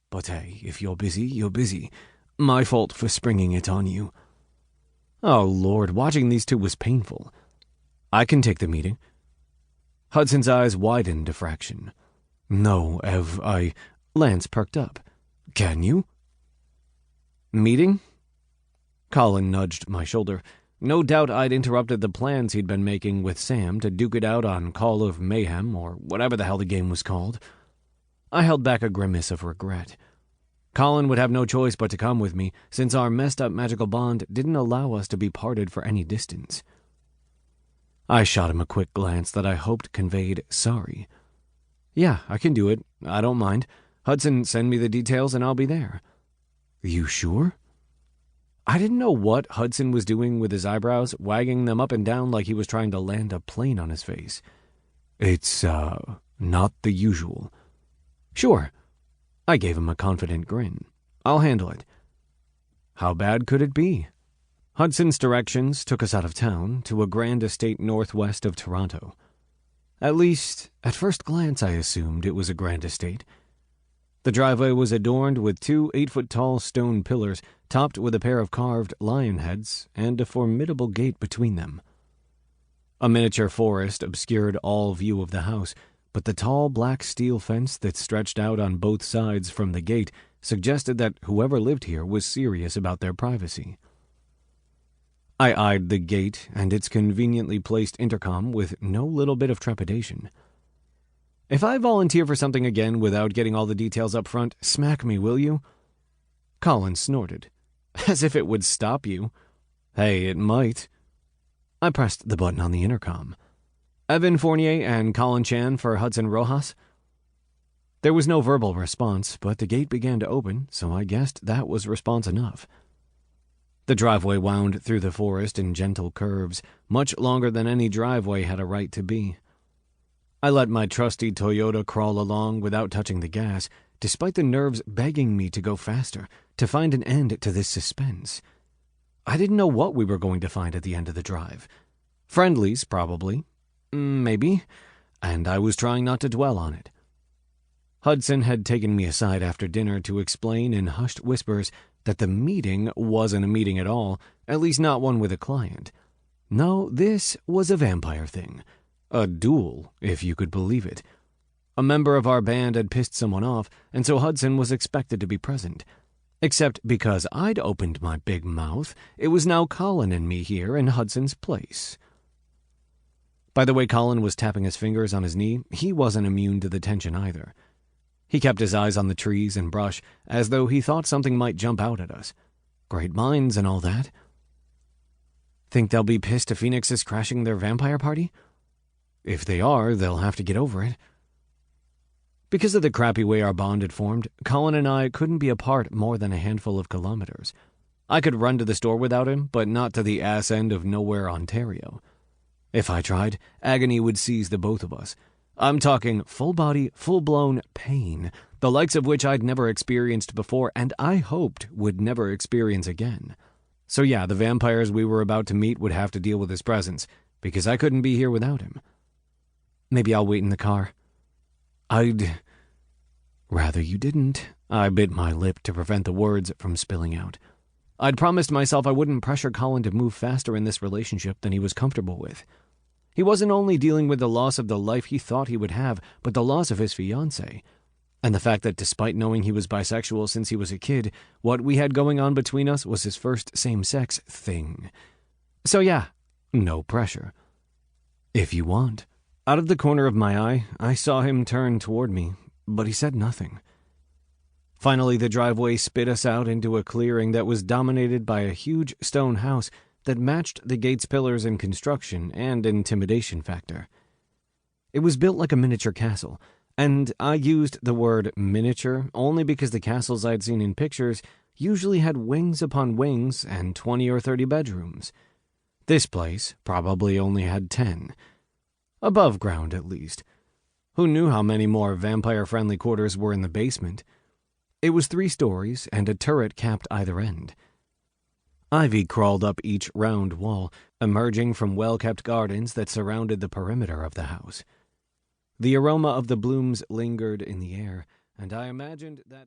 But hey, if you're busy, you're busy. My fault for springing it on you." Oh, Lord, watching these two was painful. "I can take the meeting." Hudson's eyes widened a fraction. "No, Ev, Lance perked up. "Can you?" "Meeting?" Colin nudged my shoulder. No doubt I'd interrupted the plans he'd been making with Sam to duke it out on Call of Mayhem, or whatever the hell the game was called. I held back a grimace of regret. Colin would have no choice but to come with me, since our messed-up magical bond didn't allow us to be parted for any distance. I shot him a quick glance that I hoped conveyed sorry. "Yeah, I can do it. I don't mind. Hudson, send me the details and I'll be there." "You sure?" I didn't know what Hudson was doing with his eyebrows, wagging them up and down like he was trying to land a plane on his face. "It's, not the usual." "Sure." I gave him a confident grin. "I'll handle it." How bad could it be? Hudson's directions took us out of town to a grand estate northwest of Toronto. At least, at first glance I assumed it was a grand estate. The driveway was adorned with 2 8-foot-tall stone pillars, topped with a pair of carved lion heads and a formidable gate between them. A miniature forest obscured all view of the house, but the tall black steel fence that stretched out on both sides from the gate suggested that whoever lived here was serious about their privacy. I eyed the gate and its conveniently placed intercom with no little bit of trepidation. "If I volunteer for something again without getting all the details up front, smack me, will you?" Colin snorted. "As if it would stop you." "Hey, it might." I pressed the button on the intercom. "Evan Fournier and Colin Chan for Hudson Rojas?" There was no verbal response, but the gate began to open, so I guessed that was response enough. The driveway wound through the forest in gentle curves, much longer than any driveway had a right to be. I let my trusty Toyota crawl along without touching the gas, despite the nerves begging me to go faster, to find an end to this suspense. I didn't know what we were going to find at the end of the drive. Friendlies, probably. Maybe. And I was trying not to dwell on it. Hudson had taken me aside after dinner to explain in hushed whispers that the meeting wasn't a meeting at all, at least not one with a client. No, this was a vampire thing. A duel, if you could believe it. A member of our band had pissed someone off, and so Hudson was expected to be present. Except because I'd opened my big mouth, it was now Colin and me here in Hudson's place. By the way Colin was tapping his fingers on his knee, he wasn't immune to the tension either. He kept his eyes on the trees and brush, as though he thought something might jump out at us. Great minds and all that. "Think they'll be pissed if Phoenix is crashing their vampire party?" "If they are, they'll have to get over it." Because of the crappy way our bond had formed, Colin and I couldn't be apart more than a handful of kilometers. I could run to the store without him, but not to the ass end of nowhere, Ontario. If I tried, agony would seize the both of us. I'm talking full-body, full-blown pain, the likes of which I'd never experienced before and I hoped would never experience again. So yeah, the vampires we were about to meet would have to deal with his presence, because I couldn't be here without him. "Maybe I'll wait in the car." "I'd rather you didn't." I bit my lip to prevent the words from spilling out. I'd promised myself I wouldn't pressure Colin to move faster in this relationship than he was comfortable with. He wasn't only dealing with the loss of the life he thought he would have, but the loss of his fiancée. And the fact that despite knowing he was bisexual since he was a kid, what we had going on between us was his first same-sex thing. So yeah, no pressure. "If you want." Out of the corner of my eye, I saw him turn toward me, but he said nothing. Finally, the driveway spit us out into a clearing that was dominated by a huge stone house that matched the gate's pillars in construction and intimidation factor. It was built like a miniature castle, and I used the word miniature only because the castles I'd seen in pictures usually had wings upon wings and 20 or 30 bedrooms. This place probably only had 10. Above ground, at least. Who knew how many more vampire-friendly quarters were in the basement? It was 3 stories, and a turret capped either end. Ivy crawled up each round wall, emerging from well-kept gardens that surrounded the perimeter of the house. The aroma of the blooms lingered in the air, and I imagined that...